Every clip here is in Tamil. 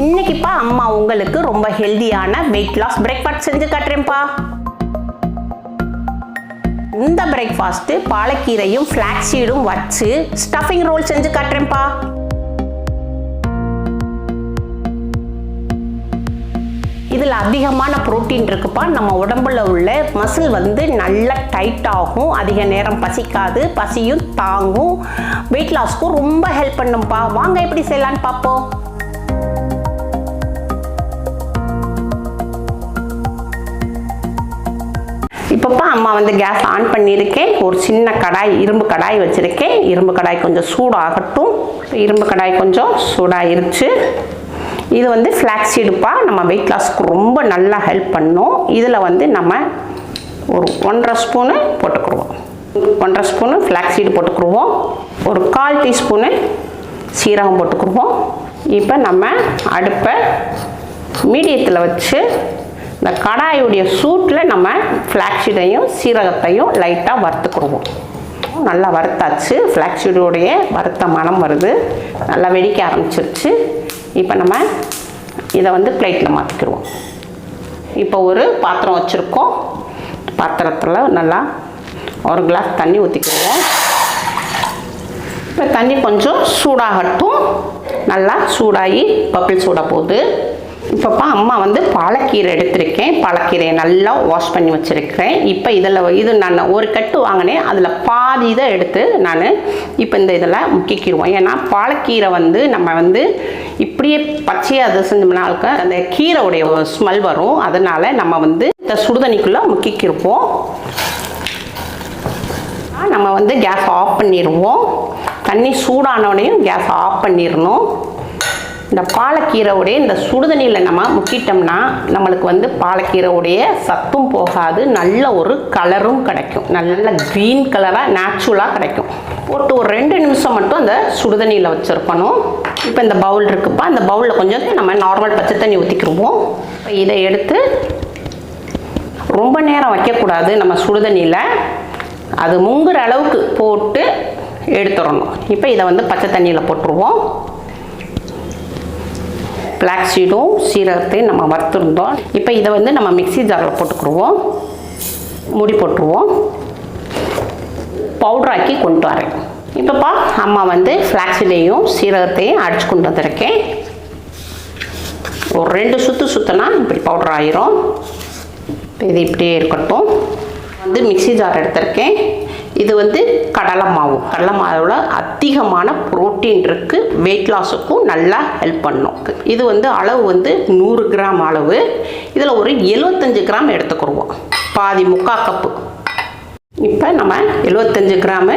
இன்னைக்குப்பா அம்மா உங்களுக்கு ரொம்ப ஹெல்தியான வெயிட் லாஸ் பிரேக்ஃபாஸ்ட் செஞ்சு காட்டுறேன்ப்பா. இந்த பிரேக்ஃபாஸ்ட் பாலக்கீரையும் ஃபிளாக்ஸ் சீடும் வச்சு ஸ்டஃபிங் ரோல் செஞ்சு காட்டுறேன்ப்பா. இதில் அதிகமான புரோட்டீன் இருக்குப்பா. நம்ம உடம்புல உள்ள மசில் வந்து நல்லா டைட் ஆகும், அதிக நேரம் பசிக்காது, பசியும் தாங்கும், வெயிட் லாஸ்க்கும் ரொம்ப ஹெல்ப் பண்ணும்ப்பா. வாங்க எப்படி செய்யலான்னு பார்ப்போம். இப்போப்பா அம்மா வந்து கேஸ் ஆன் பண்ணியிருக்கேன். ஒரு சின்ன கடாய், இரும்பு கடாய் வச்சுருக்கேன். இரும்பு கடாய் கொஞ்சம் சூடாகட்டும். இரும்பு கடாய் கொஞ்சம் சூடாகிருச்சு. இது வந்து ஃப்ளாக்ஸ் சீடுப்பா. நம்ம வெயிட் லாஸ்க்கு ரொம்ப நல்லா ஹெல்ப் பண்ணும். இதில் வந்து நம்ம ஒரு 1.5 ஸ்பூனு போட்டுக்குருவோம். 1.5 ஸ்பூனு ஃப்ளாக்ஸ் சீடு போட்டுக்குருவோம். ஒரு 1/4 டீஸ்பூனு சீரகம் போட்டுக்குருவோம். இப்போ நம்ம அடுப்பை மீடியத்தில் வச்சு இந்த கடாயுடைய சூட்டில் நம்ம ஃப்ளாக்ஸ் சீடையும் சீரகத்தையும் லைட்டாக வறுத்துக்குருவோம். நல்லா வறுத்தாச்சு. ஃப்ளாக்ஸ் சீடுடைய வறுத்த மணம் வருது, நல்லா வெடிக்க ஆரம்பிச்சிருச்சு. இப்போ நம்ம இதை வந்து பிளேட்டில் மாற்றிக்கிடுவோம். இப்போ ஒரு பாத்திரம் வச்சுருக்கோம். பாத்திரத்தில் நல்லா 1 கிளாஸ் தண்ணி ஊற்றிக்கிடுவோம். இப்போ தண்ணி கொஞ்சம் சூடாகட்டும். நல்லா சூடாகி பப்பிள் சூட போகுது. இப்போப்பா அம்மா வந்து பாலக்கீரை எடுத்திருக்கேன். பாலக்கீரையை நல்லா வாஷ் பண்ணி வச்சுருக்கிறேன். இப்போ இது நான் ஒரு கட்டு வாங்கினேன், அதில் பாதி இதை எடுத்து நான் இப்போ இந்த இதில் முக்கிக்கிடுவோம். ஏன்னா பாலக்கீரை வந்து நம்ம வந்து இப்படியே பச்சையாக அது செஞ்சோம்னாலுக்கு அந்த கீரையுடைய ஸ்மெல் வரும். அதனால் நம்ம வந்து இந்த சுடுதண்ணிக்குள்ளே முக்கிக்கிருப்போம். நம்ம வந்து கேஸ் ஆஃப் பண்ணிடுவோம். தண்ணி சூடானோடையும் கேஸ் ஆஃப் பண்ணிடணும். இந்த பாலக்கீரைவுடைய இந்த சுடுதண்ணியில் நம்ம முக்கிட்டோம்னா நம்மளுக்கு வந்து பாலக்கீரைவுடைய சத்தும் போகாது, நல்ல ஒரு கலரும் கிடைக்கும். நல்ல க்ரீன் கலராக நேச்சுரலாக கிடைக்கும். போட்டு ஒரு 2 நிமிஷம் மட்டும் அந்த சுடுதண்ணியில் வச்சுருக்கணும். இப்போ இந்த பவுல் இருக்குப்பா, அந்த பவுலில் கொஞ்சம் நம்ம நார்மல் பச்சை தண்ணி ஊற்றிக்கிடுவோம். இப்போ இதை எடுத்து ரொம்ப நேரம் வைக்கக்கூடாது. நம்ம சுடுதண்ணியில் அது முங்குற அளவுக்கு போட்டு எடுத்துடணும். இப்போ இதை வந்து பச்சை தண்ணியில் போட்டுருவோம். ஃப்ளாக்ஸ் சீடும் சீரகத்தையும் நம்ம வறுத்துருந்தோம். இப்போ இதை வந்து நம்ம மிக்ஸி ஜாரில் போட்டுக்குருவோம். மூடி போட்டுருவோம். பவுடராக்கி கொண்டு வரேன். இப்போப்பா அம்மா வந்து ஃப்ளாக்ஸ் சீடையும் சீரகத்தையும் அடித்து கொண்டு வந்திருக்கேன். ஒரு 2 சுற்று சுற்றினா இப்படி பவுடர் ஆயிரும். இது இப்படியே இருக்கட்டும். வந்து மிக்ஸி ஜார் எடுத்திருக்கேன். இது வந்து கடலை மாவில் அதிகமான புரோட்டீன் இருக்குது. வெயிட் லாஸுக்கும் நல்லா ஹெல்ப் பண்ணும். இது வந்து அளவு வந்து 100 கிராம் அளவு. இதில் ஒரு 75 கிராம் எடுத்துக்கிடுவோம், பாதி 3/4 கப்பு. இப்போ நம்ம 75 கிராமு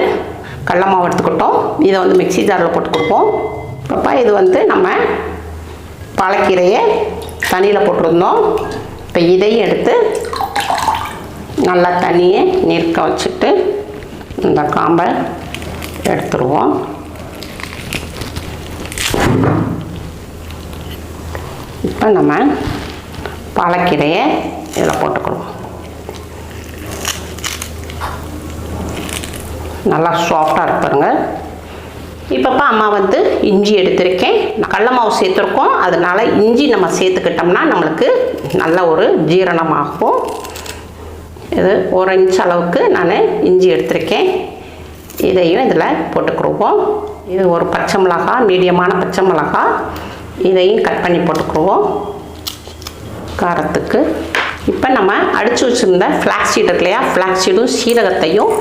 கடலை மாவு எடுத்துக்கிட்டோம். இதை வந்து மிக்ஸி ஜாரில் போட்டுக்கிடுவோம். அப்போ இது வந்து நம்ம பாலக்கீரையை தண்ணியில் போட்டிருந்தோம். இப்போ இதையும் எடுத்து நல்லா தண்ணியை நீர்க்க வச்சுட்டு இந்த காம்பை எடுத்துருவோம். இப்போ நம்ம பாலக்கீரையை இதில் போட்டுக்கிறோம். நல்லா சாஃப்டாக இருப்பாருங்க. இப்போப்பா அம்மா வந்து இஞ்சி எடுத்திருக்கேன். கடலை மாவு சேர்த்துருக்கோம், அதனால் இஞ்சி நம்ம சேர்த்துக்கிட்டோம்னா நம்மளுக்கு நல்ல ஒரு ஜீரணமாகும். இது 1 இன்ச் அளவுக்கு நான் இஞ்சி எடுத்திருக்கேன். இதையும் இதில் போட்டுக்குருவோம். இது ஒரு பச்சை மிளகாய், மீடியமான பச்சை மிளகாய், இதையும் கட் பண்ணி போட்டுக்குருவோம் காரத்துக்கு. இப்போ நம்ம அடித்து வச்சுருந்த ஃப்ளாக்ஸ் சீட் இருக்கு இல்லையா, ஃப்ளாக்ஸ் சீடும் சீரகத்தையும்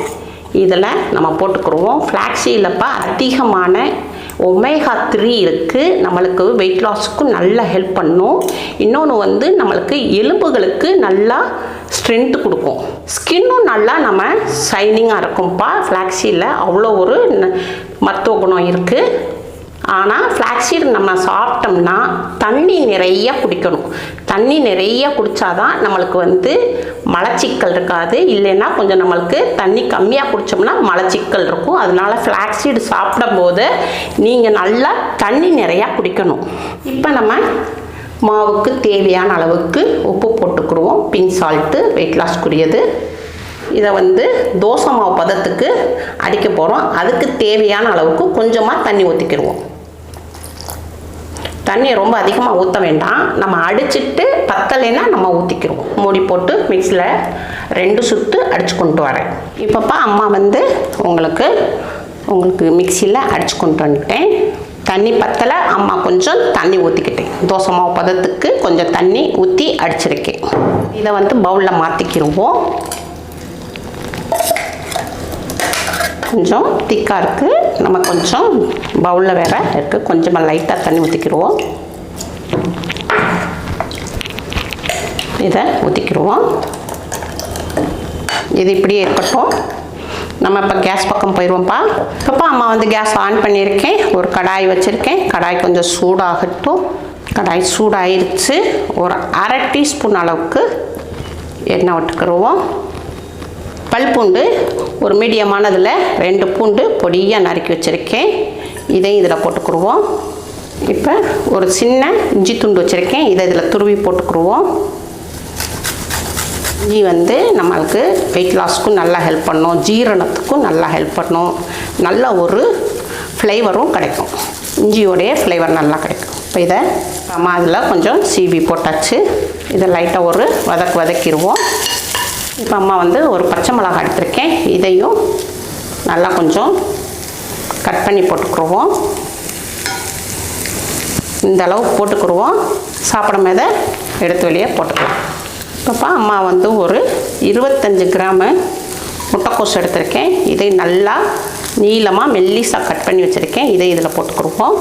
இதில் நம்ம போட்டுக்குருவோம். ஃப்ளாக்ஸ் சீடில்ப்பா அதிகமான ஒமேகா 3 இருக்குது. நம்மளுக்கு வெயிட் லாஸுக்கும் நல்லா ஹெல்ப் பண்ணும். இன்னொன்று வந்து நம்மளுக்கு எலும்புகளுக்கு நல்லா ஸ்ட்ரென்த்து கொடுக்கும். ஸ்கின்னும் நல்லா நம்ம ஷைனிங்காக இருக்கும்ப்பா. ஃப்ளாக்ஸ் சீடில் அவ்வளோ ஒரு மருத்துவ குணம் இருக்குது. ஆனால் ஃப்ளாக்ஸ் சீடு நம்ம சாப்பிட்டோம்னா தண்ணி நிறைய குடிக்கணும். தண்ணி நிறைய குடித்தாதான் நம்மளுக்கு வந்து மலச்சிக்கல் இருக்காது. இல்லைன்னா கொஞ்சம் நம்மளுக்கு தண்ணி கம்மியாக குடித்தோம்னா மலச்சிக்கல் இருக்கும். அதனால ஃப்ளாக்ஸ் சீடு சாப்பிடும்போது நீங்கள் நல்லா தண்ணி நிறையா குடிக்கணும். இப்போ நம்ம மாவுக்கு தேவையான அளவுக்கு உப்பு போட்டுக்குருவோம். பிங்க் சால்ட்டு வெயிட் லாஸ்க்குரியது. இதை வந்து தோசை மாவு பதத்துக்கு அடிக்க போகிறோம். அதுக்கு தேவையான அளவுக்கு கொஞ்சமாக தண்ணி ஊற்றிக்கிடுவோம். தண்ணி ரொம்ப அதிகமாக ஊற்ற வேண்டாம். நம்ம அடிச்சுட்டு பத்தலைன்னா நம்ம ஊற்றிக்கிறோம். மூடி போட்டு மிக்ஸியில் 2 சுற்று அடித்து கொண்டு வரேன். இப்போப்பா அம்மா வந்து உங்களுக்கு மிக்ஸியில் அடித்து கொண்டு வந்துட்டேன். தண்ணி பத்தலை, அம்மா கொஞ்சம் தண்ணி ஊற்றிக்கிட்டேன். தோசை மாவு பதத்துக்கு கொஞ்சம் தண்ணி ஊற்றி அடிச்சிருக்கேன். இதை வந்து பவுலில் மாற்றிக்கிடுவோம். கொஞ்சம் திக்காக இருக்குது, நம்ம கொஞ்சம் பவுலில் வேறு இருக்குது, கொஞ்சமாக லைட்டாக தண்ணி ஊற்றிக்கிடுவோம். இதை ஊற்றிக்கிடுவோம். இது இப்படியே இருக்கட்டும். நம்ம இப்போ கேஸ் பக்கம் போயிடுவோம்ப்பா. இப்போப்பா அம்மா வந்து கேஸ் ஆன் பண்ணியிருக்கேன். ஒரு கடாய் வச்சுருக்கேன். கடாய் கொஞ்சம் சூடாகட்டும். கடாய் சூடாயிருச்சு. ஒரு 1/2 டீஸ்பூன் அளவுக்கு எண்ணெய் விட்டுக்கிடுவோம். பூண்டு ஒரு மீடியமானதில் 2 பூண்டு பொடியாக நறுக்கி வச்சுருக்கேன். இதையும் இதில் போட்டுக்கிடுவோம். இப்போ ஒரு சின்ன இஞ்சி துண்டு வச்சுருக்கேன். இதை இதில் துருவி போட்டுக்கிடுவோம். இஞ்சி வந்து நம்மளுக்கு வெயிட் லாஸ்க்கும் நல்லா ஹெல்ப் பண்ணும், ஜீரணத்துக்கும் நல்லா ஹெல்ப் பண்ணும், நல்ல ஒரு ஃப்ளேவரும் கிடைக்கும். இஞ்சியோடைய ஃப்ளேவர் நல்லா கிடைக்கும். இப்போ இதை நம்ம அதில் கொஞ்சம் சீவி போட்டாச்சு. இதை லைட்டாக ஒரு வதக்கிடுவோம். இப்போ அம்மா வந்து ஒரு பச்சை மிளகாய் எடுத்திருக்கேன். இதையும் நல்லா கொஞ்சம் கட் பண்ணி போட்டுக்கிடுவோம். இந்த அளவு போட்டுக்கிடுவோம். சாப்பிடும் போது எடுத்து வெளியே போட்டுக்கலாம். இப்போப்பா அம்மா வந்து ஒரு 25 கிராமு முட்டைக்கோஸ் எடுத்திருக்கேன். இதை நல்லா நீளமாக மெல்லிசாக கட் பண்ணி வச்சுருக்கேன். இதை இதில் போட்டுக்கிடுவோம்.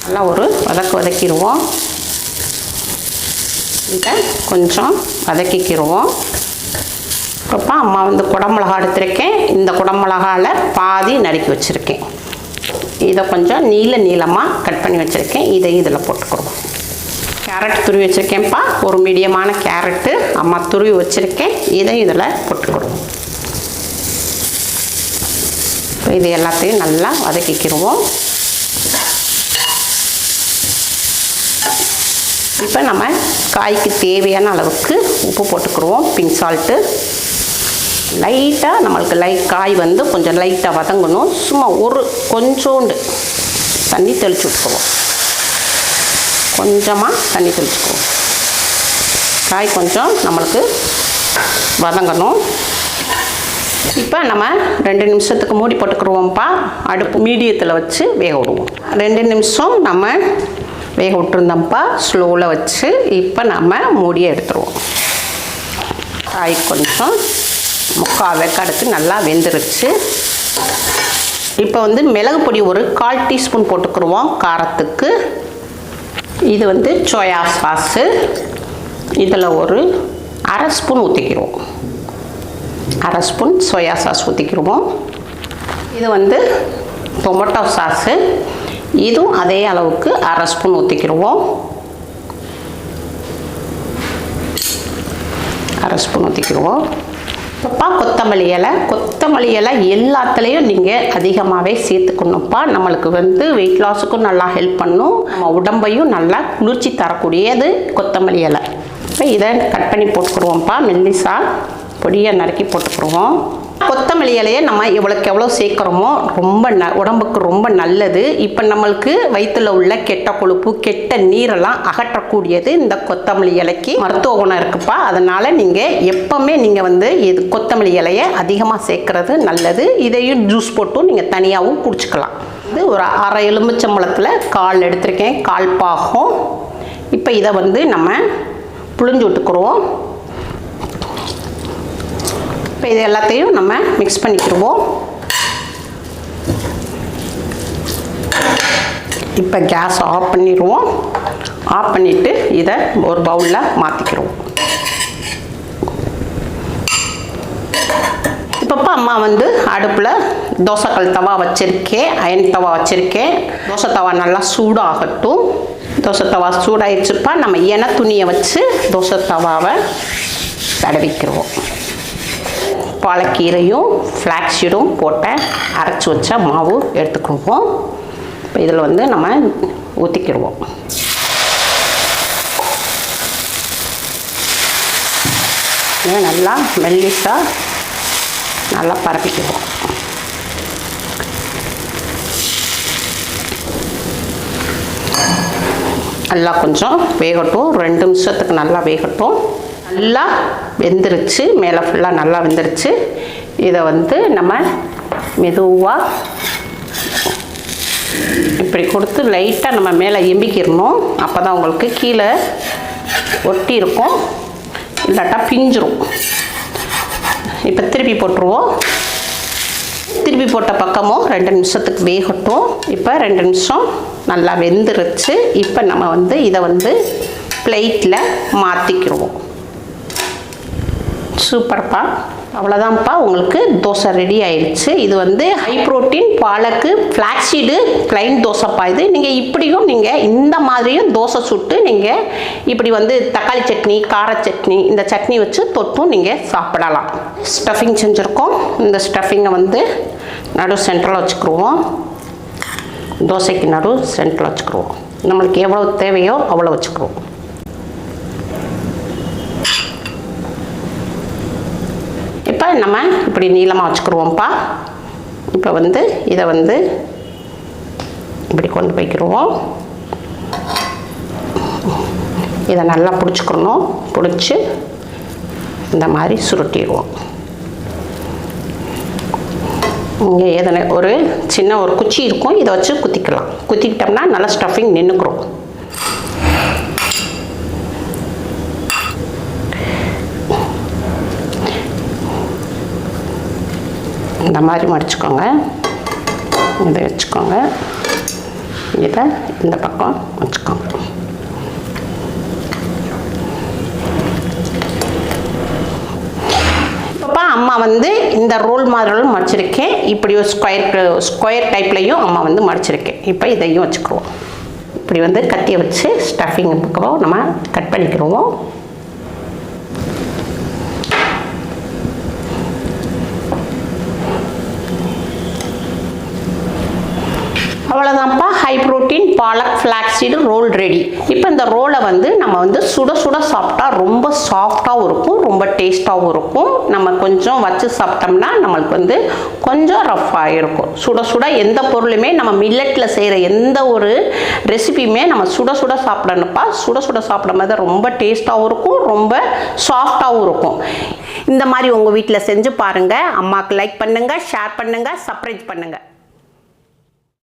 நல்லா ஒரு வதக்கிடுவோம். இதை கொஞ்சம் வதக்கிக்கிடுவோம். இப்போப்பா அம்மா வந்து குடமிளகா எடுத்திருக்கேன். இந்த குடமிளகாவில் பாதி நறுக்கி வச்சுருக்கேன். இதை கொஞ்சம் நீளமாக கட் பண்ணி வச்சுருக்கேன். இதை இதில் போட்டுக்கிடுவோம். கேரட் துருவி வச்சுருக்கேன்ப்பா. ஒரு மீடியமான கேரட்டு அம்மா துருவி வச்சுருக்கேன். இதை இதில் போட்டுக்கிடுவோம். இப்போ இது எல்லாத்தையும் நல்லா வதக்கிக்கிடுவோம். இப்போ நம்ம காய்க்கு தேவையான அளவுக்கு உப்பு போட்டுக்கிடுவோம். பிங்க் சால்ட்டு லைட்டாக நம்மளுக்கு காய் வந்து கொஞ்சம் லைட்டாக வதங்கணும். சும்மா கொஞ்சோண்டு தண்ணி தெளித்து விட்டுக்குவோம். கொஞ்சமாக தண்ணி தெளிச்சுக்குவோம். காய் கொஞ்சம் நம்மளுக்கு வதங்கணும். இப்போ நம்ம 2 நிமிஷத்துக்கு மூடி போட்டுக்கிடுவோம்ப்பா. அடுப்பு மீடியத்தில் வச்சு வேக விடுவோம். 2 நிமிஷம் நம்ம வேக விட்டுருந்தோம்ப்பா ஸ்லோவில் வச்சு. இப்போ நம்ம மூடியை எடுத்துருவோம். காய் கொஞ்சம் 3/4 வேக்காடுக்கு நல்லா வெந்துருச்சு. இப்போ வந்து மிளகு பொடி ஒரு 1/4 டீஸ்பூன் போட்டுக்கிடுவோம் காரத்துக்கு. இது வந்து சோயா சாஸு. இதில் ஒரு 1/2 ஸ்பூன் ஊற்றிக்கிடுவோம். 1/2 ஸ்பூன் சோயா சாஸ் ஊற்றிக்கிடுவோம். இது வந்து டொமேட்டோ சாஸு. இதுவும் அதே அளவுக்கு 1/2 ஸ்பூன் ஊற்றிக்கிடுவோம். 1/2 ஸ்பூன் ஊற்றிக்கிடுவோம். இப்போப்பா கொத்தமல்லி இலை எல்லாத்துலேயும் நீங்கள் அதிகமாகவே சேர்த்துக்கணும்ப்பா. நம்மளுக்கு வந்து வெயிட் லாஸுக்கும் நல்லா ஹெல்ப் பண்ணும், நம்ம உடம்பையும் நல்லா குளிர்ச்சி தரக்கூடியது கொத்தமல்லி இலை. இப்போ இதை கட் பண்ணி போட்டுக்கிடுவோம்ப்பா. மெல்லிசா பொடியாக நறுக்கி போட்டுக்கிடுவோம். கொத்தமல்லி இலையை நம்ம எவ்வளோக்கு எவ்வளோ சேர்க்குறோமோ உடம்புக்கு ரொம்ப நல்லது. இப்போ நம்மளுக்கு வயிற்றில் உள்ள கெட்ட கொழுப்பு கெட்ட நீரெல்லாம் அகற்றக்கூடியது இந்த கொத்தமல்லி இலைக்கு மருத்துவ குணம் இருக்குப்பா. அதனால் நீங்கள் எப்போவுமே நீங்கள் வந்து கொத்தமல்லி இலையை அதிகமாக சேர்க்குறது நல்லது. இதையும் ஜூஸ் போட்டும் நீங்கள் தனியாகவும் குடிச்சிக்கலாம். இது ஒரு 1/2 எலுமிச்சம்பழத்தில் 1/4 எடுத்திருக்கேன், 1/4 பாகம். இப்போ இதை வந்து நம்ம புழிஞ்சு விட்டுக்குருவோம். இப்போ இது எல்லாத்தையும் நம்ம மிக்ஸ் பண்ணிக்கிடுவோம். இப்போ கேஸ் ஆஃப் பண்ணிடுவோம். ஆஃப் பண்ணிவிட்டு இதை ஒரு பவுலில் மாற்றிக்கிடுவோம். இப்போப்பா அம்மா வந்து அடுப்பில் தோசைக்கல் தவா வச்சுருக்கேன், அயன் தவா வச்சுருக்கேன். தோசை தவா நல்லா சூடாகட்டும். தோசை தவா சூடாயிடுச்சுப்பா. நம்ம எண்ணெய் துணியை வச்சு தோசை தவாவை தடவிக்கிடுவோம். பாலக்கீரையும் ஃப்ளாக்ஸ் சீடும் போட்ட அரைச்சி வச்ச மாவு எடுத்துக்கிடுவோம். இப்போ இதில் வந்து நம்ம ஊற்றிக்கிடுவோம். நல்லா மெல்லிசாக நல்லா பரப்பிக்கிடுவோம். நல்லா கொஞ்சம் வேகட்டும், 2 நிமிஷத்துக்கு நல்லா வேகட்டும். நல்லா வெந்துருச்சு, மேலே ஃபுல்லாக நல்லா வெந்துருச்சு. இதை வந்து நம்ம மெதுவாக இப்படி கொடுத்து லைட்டாக நம்ம மேலே எம்பிக்கிடணும். அப்போ தான் உங்களுக்கு கீழே ஒட்டி இருக்கும், இல்லாட்டா பிஞ்சிரும். இப்போ திருப்பி போட்டுருவோம். திருப்பி போட்ட பக்கமும் 2 நிமிஷத்துக்கு வேகட்டும். இப்போ 2 நிமிஷம் நல்லா வெந்துருச்சு. இப்போ நம்ம வந்து இதை வந்து பிளேட்டில் மாற்றிக்கிடுவோம். சூப்பர்ப்பா, அவ்வளோதான்ப்பா, உங்களுக்கு தோசை ரெடி ஆயிடுச்சு. இது வந்து ஹை ப்ரோட்டீன் பாலக்கு ஃப்ளாக்ஸீடு ப்ளைன் தோசைப்பா. இது நீங்கள் இப்படியும் நீங்கள் இந்த மாதிரியும் தோசை சுட்டு நீங்கள் இப்படி வந்து தக்காளி சட்னி, கார சட்னி, இந்த சட்னி வச்சு தொட்டும் நீங்கள் சாப்பிடலாம். ஸ்டஃபிங் செஞ்சுருக்கோம். இந்த ஸ்டஃபிங்கை வந்து நடு சென்டரில் வச்சுக்கிடுவோம். தோசைக்கு நடு சென்டரில் வச்சுக்கிடுவோம். நம்மளுக்கு எவ்வளோ தேவையோ அவ்வளோ வச்சுக்கிடுவோம். இப்போ நம்ம இப்படி நீளமாக வச்சுக்கிடுவோம்ப்பா. இப்போ வந்து இதை வந்து இப்படி கொண்டு போய்க்கிடுவோம். இதை நல்லா பிடிச்சிக்கணும். பிடிச்சி இந்த மாதிரி சுருட்டிடுவோம். இங்கே எதனா ஒரு சின்ன ஒரு குச்சி இருக்கும், இதை வச்சு குத்திக்கலாம். குத்திக்கிட்டோம்னா நல்லா ஸ்டஃபிங் நின்றுக்கிறோம். இந்த மாதிரி மடிச்சுக்கோங்க. இதை வச்சுக்கோங்க, இதை இந்த பக்கம் வச்சுக்கோங்க. இப்போப்பா அம்மா வந்து இந்த ரோல் மாதிரிலும் மடிச்சிருக்கேன். இப்படி ஒரு ஸ்கொயர் டைப்லையும் அம்மா வந்து மடிச்சிருக்கேன். இப்போ இதையும் வச்சுக்கிடுவோம். இப்படி வந்து கத்தியை வச்சு ஸ்டஃபிங் பக்கம் நம்ம கட் பண்ணிக்கிடுவோம். அவ்வளோதான்ப்பா, high protein palak flaxseed roll ready. இப்போ இந்த ரோலை வந்து நம்ம வந்து சுட சுட சாப்பிட்டா ரொம்ப சாஃப்டாகவும் இருக்கும், ரொம்ப டேஸ்ட்டாகவும் இருக்கும். நம்ம கொஞ்சம் வச்சு சாப்பிட்டோம்னா நம்மளுக்கு வந்து கொஞ்சம் ரஃப்பாக இருக்கும். சுட சுட எந்த பொருளுமே நம்ம மில்லட்டில் செய்கிற எந்த ஒரு ரெசிபியுமே நம்ம சுட சுட சாப்பிடணும்ப்பா. சுட சுட சாப்பிடும் போது ரொம்ப டேஸ்ட்டாகவும் இருக்கும், ரொம்ப சாஃப்டாகவும் இருக்கும். இந்த மாதிரி உங்கள் வீட்டில் செஞ்சு பாருங்கள். அம்மாவுக்கு லைக் பண்ணுங்கள், ஷேர் பண்ணுங்கள், சப்ஸ்கிரைப் பண்ணுங்கள்.